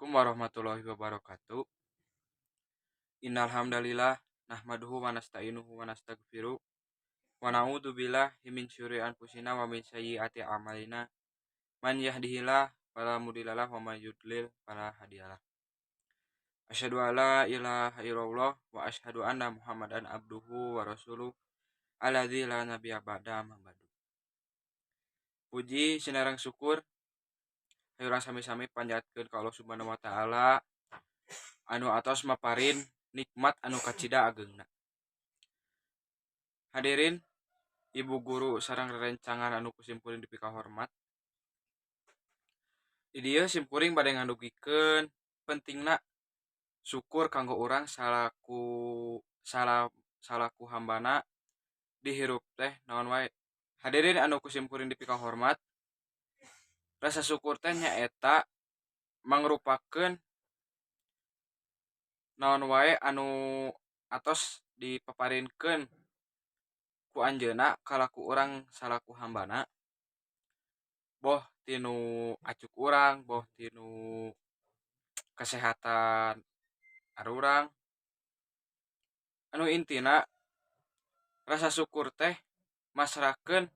Assalamualaikum warahmatullahi wabarakatuh. Innal hamdalillah nahmaduhu wa nasta'inuhu wa nastaghfiruh wa na'udzu billahi min syururi anfusina wa min sayyiati a'malina. Man yahdihillahu fala mudhillalah wa may yudlil fala hadiyalah. Asyhadu alla ilaha illallah wa asyhadu anna Muhammadan abduhu wa rasuluh alladzi la nabiyya ba'da amma ba'du. Puji sinareng syukur hayurang sami-sami panjatkeun ka Allah Subhanahu wa taala anu atos maparin nikmat anu kacida ageungna. Hadirin ibu guru sareng rerencangan anu kusimpuling dipi kahormat. Di dieu simpuring bade ngadugikeun pentingna syukur kanggo urang salaku hambana di hirup teh naon wae. Hadirin anu kusimpuling dipi kahormat, rasa syukur teh nyaeta mangrupakeun naon wae anu atos dipaparinkeun ku anjeunna kalaku urang salaku hambana, boh tinu acuk urang, boh tinu kesehatan arurang. Anu intina rasa syukur teh masrahkeun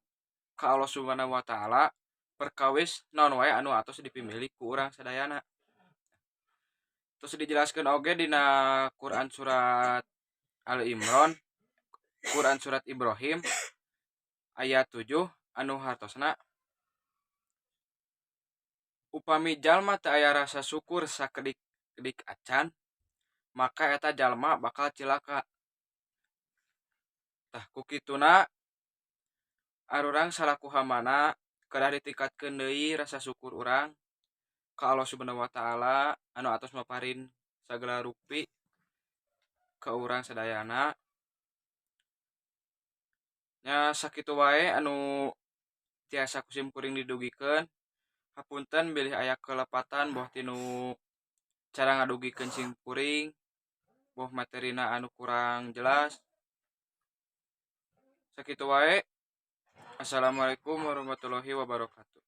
ka Allah Subhanahu wa taala perkawis naon wae anu atos dipimili ku urang sadayana. Terus dijelaskeun oge dina Quran surat Al Imran, Quran surat Ibrahim ayat 7 anu hartosna upami jalma teu aya rasa syukur sakedik acan maka eta jalma bakal cilaka. Tah kukituna arurang salaku hambana kedah ditingkatkeun deui rasa syukur urang ka Allah Subhanahu wa taala anu atos maparin sagala rupi ka urang sadayana. Nya sakitu wae anu tiasa kusimkuring didugikeun. Hapunten bilih aya kelepatan boh tinu cara ngadugikeun simkuring, boh materina anu kurang jelas. Sakitu wae. Assalamualaikum warahmatullahi wabarakatuh.